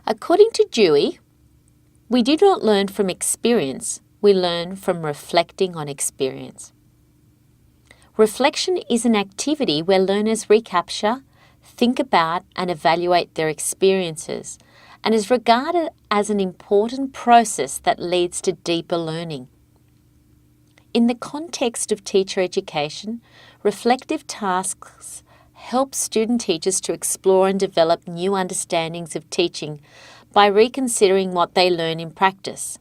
According to Dewey, we do not learn from experience, we learn from reflecting on experience. Reflection is an activity where learners recapture, think about and evaluate their experiences, and is regarded as an important process that leads to deeper learning. In the context of teacher education, reflective tasks help student teachers to explore and develop new understandings of teaching by reconsidering what they learn in practice.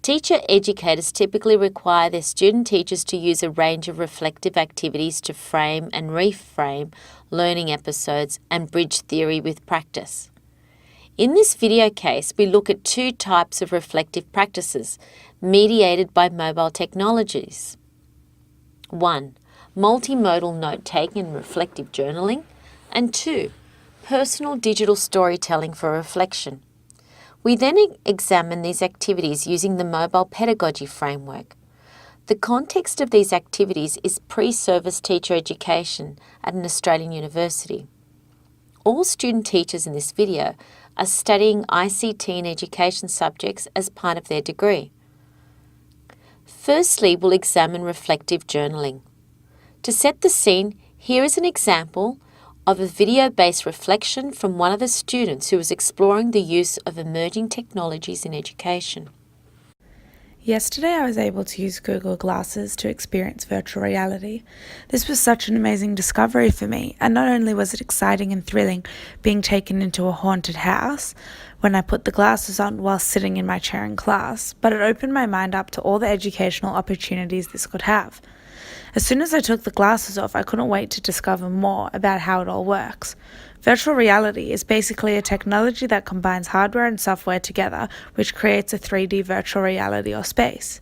Teacher educators typically require their student teachers to use a range of reflective activities to frame and reframe learning episodes and bridge theory with practice. In this video case, we look at two types of reflective practices mediated by mobile technologies. 1. Multimodal note-taking and reflective journaling, and 2. Personal digital storytelling for reflection. We then examine these activities using the mobile pedagogy framework. The context of these activities is pre-service teacher education at an Australian university. All student teachers in this video are studying ICT and education subjects as part of their degree. Firstly, we'll examine reflective journaling. To set the scene, here is an example of a video-based reflection from one of the students who was exploring the use of emerging technologies in education. Yesterday I was able to use Google Glasses to experience virtual reality. This was such an amazing discovery for me, and not only was it exciting and thrilling being taken into a haunted house when I put the glasses on while sitting in my chair in class, but it opened my mind up to all the educational opportunities this could have. As soon as I took the glasses off, I couldn't wait to discover more about how it all works. Virtual reality is basically a technology that combines hardware and software together, which creates a 3D virtual reality or space.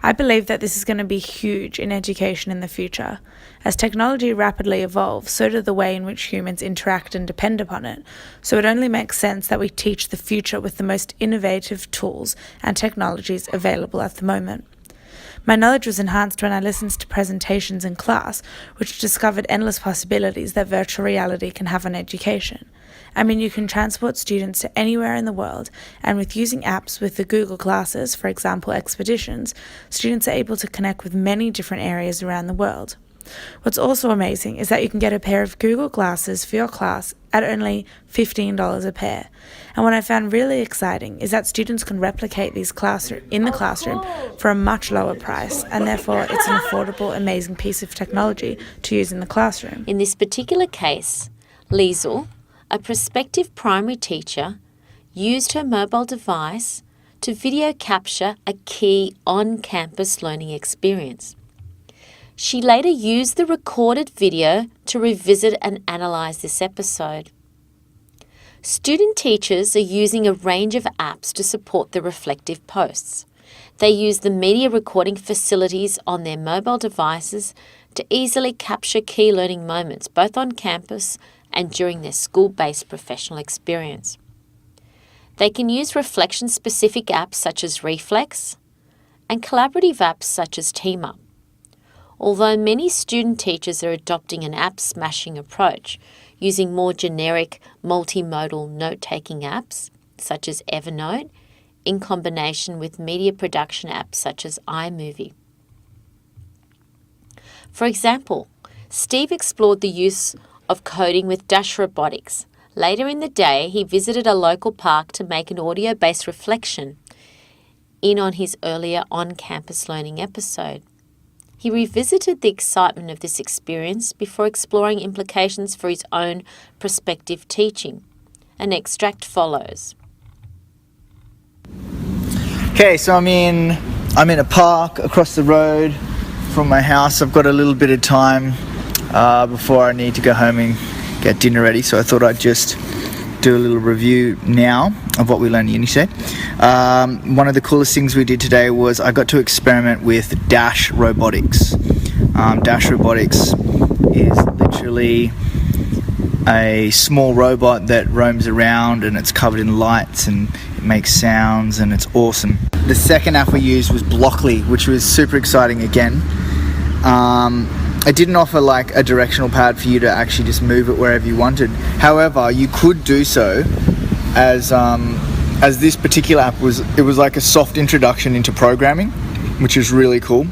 I believe that this is going to be huge in education in the future. As technology rapidly evolves, so do the way in which humans interact and depend upon it. So it only makes sense that we teach the future with the most innovative tools and technologies available at the moment. My knowledge was enhanced when I listened to presentations in class, which discovered endless possibilities that virtual reality can have on education. I mean, you can transport students to anywhere in the world, and with using apps with the Google Glasses, for example, Expeditions, students are able to connect with many different areas around the world. What's also amazing is that you can get a pair of Google Glasses for your class at only $15 a pair. And what I found really exciting is that students can replicate these in the classroom for a much lower price, and therefore it's an affordable, amazing piece of technology to use in the classroom. In this particular case, Liesl, a prospective primary teacher, used her mobile device to video capture a key on-campus learning experience. She later used the recorded video to revisit and analyse this episode. Student teachers are using a range of apps to support the reflective posts. They use the media recording facilities on their mobile devices to easily capture key learning moments, both on campus and during their school-based professional experience. They can use reflection-specific apps such as Reflex and collaborative apps such as TeamUp. Although many student teachers are adopting an app smashing approach, using more generic multimodal note-taking apps such as Evernote in combination with media production apps such as iMovie. For example, Steve explored the use of coding with Dash Robotics. Later in the day, he visited a local park to make an audio-based reflection on his earlier on-campus learning episode. He revisited the excitement of this experience before exploring implications for his own prospective teaching. An extract follows. Okay, so I'm in a park across the road from my house. I've got a little bit of time before I need to go home and get dinner ready, so I thought I'd just do a little review now of what we learned at UniState. One of the coolest things we did today was I got to experiment with Dash Robotics. Dash Robotics is literally a small robot that roams around, and it's covered in lights and it makes sounds, and it's awesome. The second app we used was Blockly, which was super exciting again. It didn't offer like a directional pad for you to actually just move it wherever you wanted. However, you could do so as this particular app was like a soft introduction into programming, which is really cool.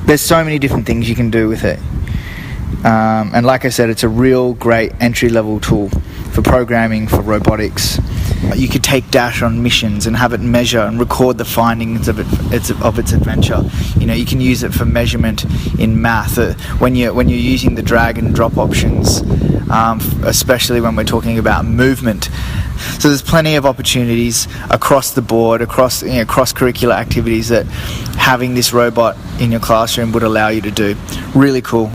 There's so many different things you can do with it. And like I said, it's a real great entry-level tool for programming, for robotics. You could take Dash on missions and have it measure and record the findings of its adventure. You know, you can use it for measurement in math when you're using the drag and drop options, especially when we're talking about movement. So there's plenty of opportunities across the board, across cross-curricular activities that having this robot in your classroom would allow you to do. Really cool.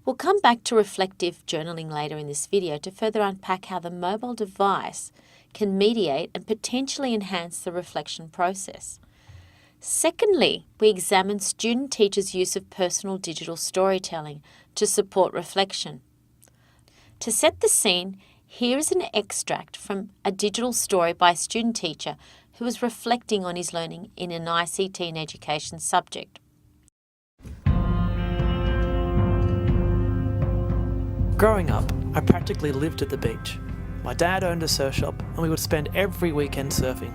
We'll come back to reflective journaling later in this video to further unpack how the mobile device can mediate and potentially enhance the reflection process. Secondly, we examine student-teachers' use of personal digital storytelling to support reflection. To set the scene, here is an extract from a digital story by a student teacher who was reflecting on his learning in an ICT and education subject. Growing up, I practically lived at the beach. My dad owned a surf shop and we would spend every weekend surfing.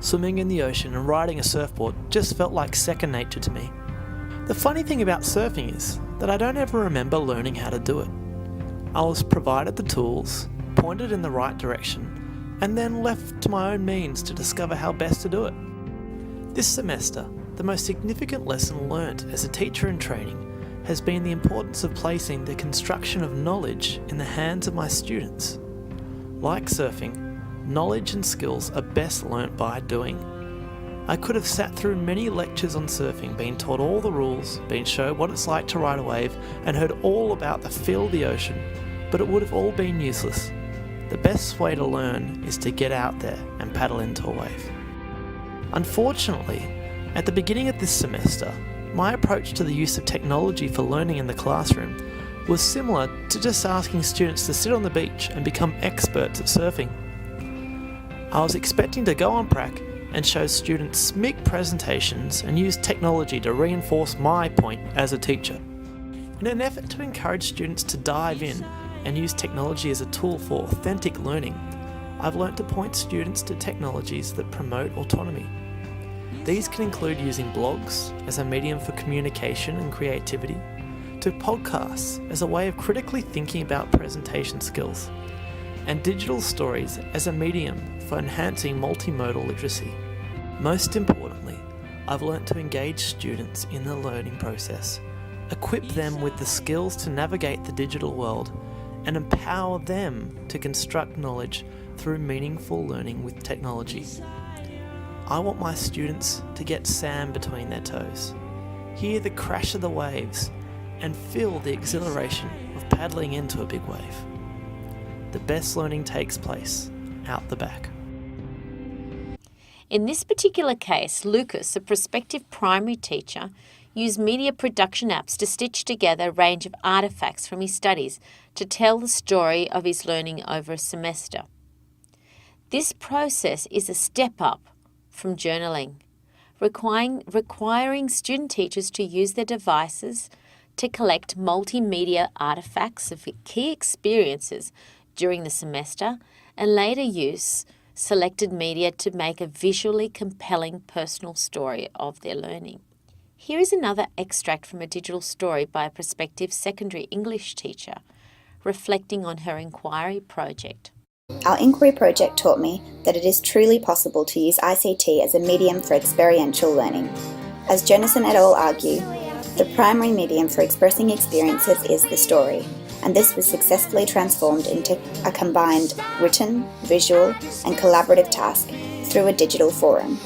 Swimming in the ocean and riding a surfboard just felt like second nature to me. The funny thing about surfing is that I don't ever remember learning how to do it. I was provided the tools, pointed in the right direction, and then left to my own means to discover how best to do it. This semester, the most significant lesson learnt as a teacher in training has been the importance of placing the construction of knowledge in the hands of my students. Like surfing, knowledge and skills are best learnt by doing. I could have sat through many lectures on surfing, been taught all the rules, been shown what it's like to ride a wave, and heard all about the feel of the ocean, but it would have all been useless. The best way to learn is to get out there and paddle into a wave. Unfortunately, at the beginning of this semester, my approach to the use of technology for learning in the classroom was similar to just asking students to sit on the beach and become experts at surfing. I was expecting to go on prac and show students make presentations and use technology to reinforce my point as a teacher. In an effort to encourage students to dive in and use technology as a tool for authentic learning, I've learnt to point students to technologies that promote autonomy. These can include using blogs as a medium for communication and creativity, to podcasts as a way of critically thinking about presentation skills, and digital stories as a medium for enhancing multimodal literacy. Most importantly, I've learnt to engage students in the learning process, equip them with the skills to navigate the digital world, and empower them to construct knowledge through meaningful learning with technology. I want my students to get sand between their toes, hear the crash of the waves, and feel the exhilaration of paddling into a big wave. The best learning takes place out the back. In this particular case, Lucas, a prospective primary teacher, used media production apps to stitch together a range of artefacts from his studies to tell the story of his learning over a semester. This process is a step up from journaling, requiring student teachers to use their devices to collect multimedia artefacts of key experiences during the semester and later use selected media to make a visually compelling personal story of their learning. Here is another extract from a digital story by a prospective secondary English teacher reflecting on her inquiry project. Our inquiry project taught me that it is truly possible to use ICT as a medium for experiential learning. As Jonasson et al. Argue, the primary medium for expressing experiences is the story, and this was successfully transformed into a combined written, visual, and collaborative task through a digital forum.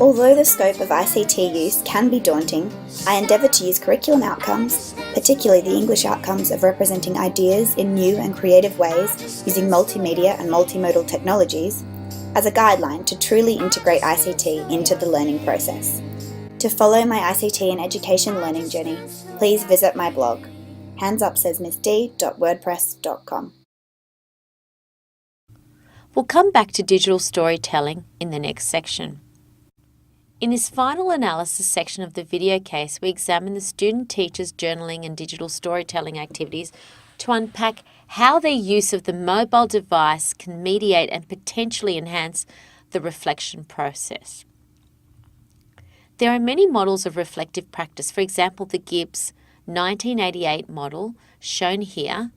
Although the scope of ICT use can be daunting, I endeavour to use curriculum outcomes, particularly the English outcomes of representing ideas in new and creative ways using multimedia and multimodal technologies, as a guideline to truly integrate ICT into the learning process. To follow my ICT and education learning journey, please visit my blog, handsupsaysmissd.wordpress.com. We'll come back to digital storytelling in the next section. In this final analysis section of the video case, we examine the student-teachers' journaling and digital storytelling activities to unpack how their use of the mobile device can mediate and potentially enhance the reflection process. There are many models of reflective practice. For example, the Gibbs 1988 model shown here.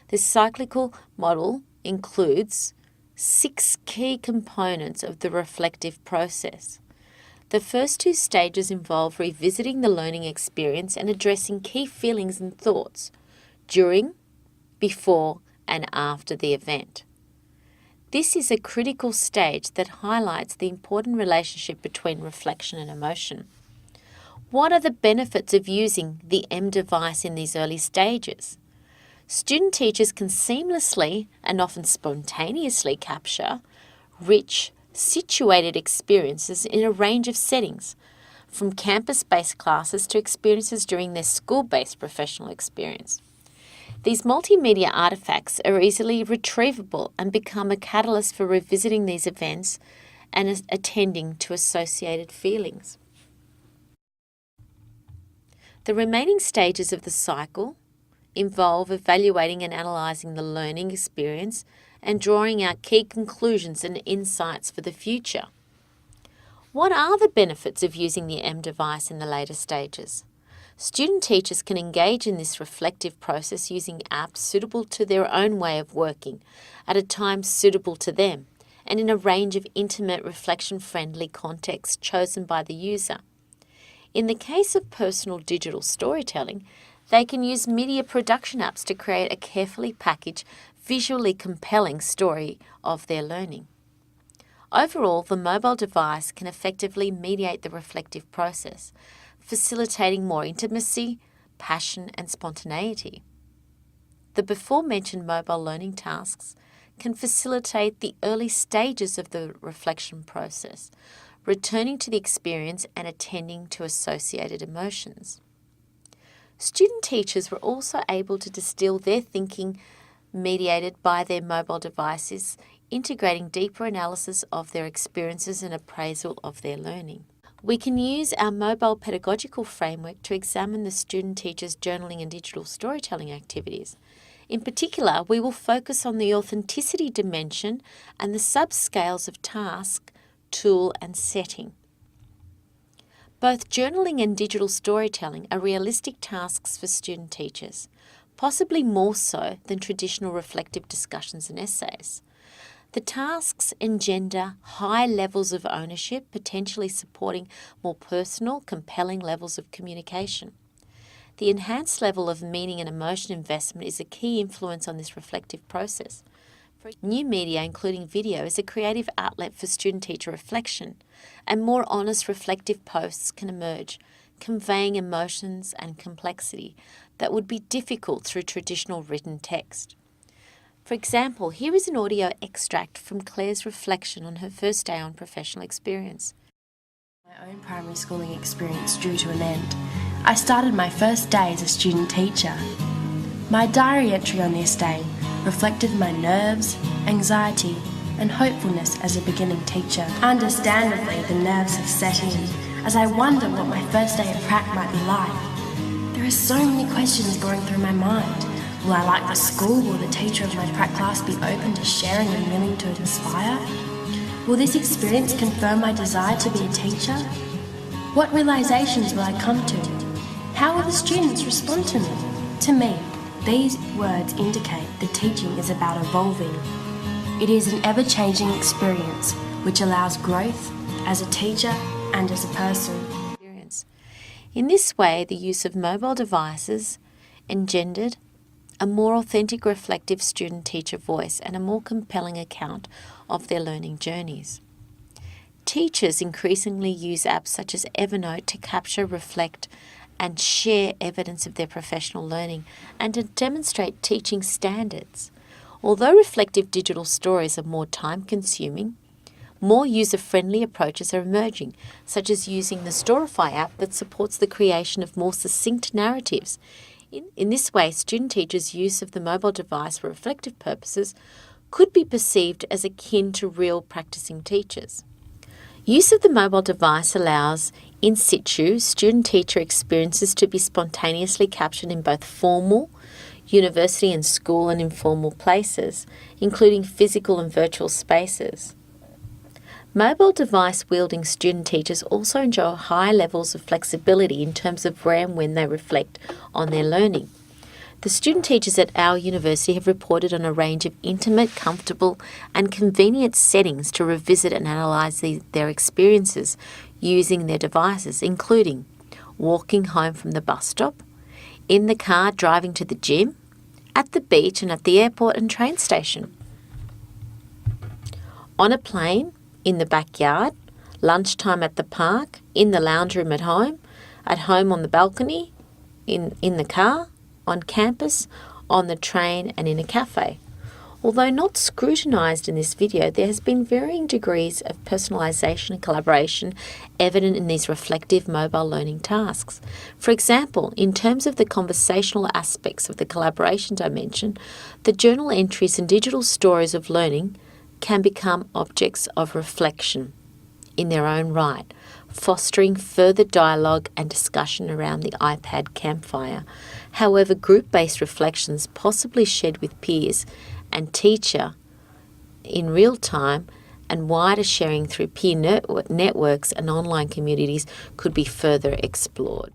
This cyclical model includes 6 key components of the reflective process. The first 2 stages involve revisiting the learning experience and addressing key feelings and thoughts during, before, and after the event. This is a critical stage that highlights the important relationship between reflection and emotion. What are the benefits of using the M device in these early stages? Student teachers can seamlessly and often spontaneously capture rich, situated experiences in a range of settings, from campus-based classes to experiences during their school-based professional experience. These multimedia artifacts are easily retrievable and become a catalyst for revisiting these events and attending to associated feelings. The remaining stages of the cycle involve evaluating and analysing the learning experience and drawing out key conclusions and insights for the future. What are the benefits of using the M device in the later stages? Student teachers can engage in this reflective process using apps suitable to their own way of working, at a time suitable to them, and in a range of intimate, reflection-friendly contexts chosen by the user. In the case of personal digital storytelling, they can use media production apps to create a carefully packaged, visually compelling story of their learning. Overall, the mobile device can effectively mediate the reflective process, facilitating more intimacy, passion, and spontaneity. The before-mentioned mobile learning tasks can facilitate the early stages of the reflection process, returning to the experience and attending to associated emotions. Student teachers were also able to distill their thinking mediated by their mobile devices, integrating deeper analysis of their experiences and appraisal of their learning. We can use our mobile pedagogical framework to examine the student teachers' journaling and digital storytelling activities. In particular, we will focus on the authenticity dimension and the subscales of task, tool, and setting. Both journaling and digital storytelling are realistic tasks for student teachers, possibly more so than traditional reflective discussions and essays. The tasks engender high levels of ownership, potentially supporting more personal, compelling levels of communication. The enhanced level of meaning and emotion investment is a key influence on this reflective process. New media, including video, is a creative outlet for student-teacher reflection, and more honest reflective posts can emerge, conveying emotions and complexity that would be difficult through traditional written text. For example, here is an audio extract from Claire's reflection on her first day on professional experience. My own primary schooling experience drew to an end. I started my first day as a student teacher. My diary entry on this day reflected my nerves, anxiety, and hopefulness as a beginning teacher. Understandably, the nerves have set in as I wonder what my first day at prac might be like. There are so many questions going through my mind. Will I like the school? Will the teacher of my prac class be open to sharing and willing to inspire? Will this experience confirm my desire to be a teacher? What realizations will I come to? How will the students respond to me? To me, these words indicate that teaching is about evolving. It is an ever-changing experience which allows growth as a teacher and as a person. In this way, the use of mobile devices engendered a more authentic, reflective student-teacher voice and a more compelling account of their learning journeys. Teachers increasingly use apps such as Evernote to capture, reflect, and share evidence of their professional learning and to demonstrate teaching standards. Although reflective digital stories are more time-consuming, more user-friendly approaches are emerging, such as using the Storify app that supports the creation of more succinct narratives. In this way, student teachers' use of the mobile device for reflective purposes could be perceived as akin to real practicing teachers. Use of the mobile device allows in situ student-teacher experiences to be spontaneously captured in both formal, university and school and informal places, including physical and virtual spaces. Mobile device wielding student teachers also enjoy high levels of flexibility in terms of where and when they reflect on their learning. The student teachers at our university have reported on a range of intimate, comfortable and convenient settings to revisit and analyse their experiences using their devices, including walking home from the bus stop, in the car driving to the gym, at the beach and at the airport and train station, on a plane, in the backyard, lunchtime at the park, in the lounge room at home on the balcony, in the car, on campus, on the train and in a cafe. Although not scrutinised in this video, there has been varying degrees of personalisation and collaboration evident in these reflective mobile learning tasks. For example, in terms of the conversational aspects of the collaboration dimension, the journal entries and digital stories of learning can become objects of reflection in their own right, fostering further dialogue and discussion around the iPad campfire. However, group-based reflections possibly shared with peers and teacher in real time and wider sharing through peer networks and online communities could be further explored.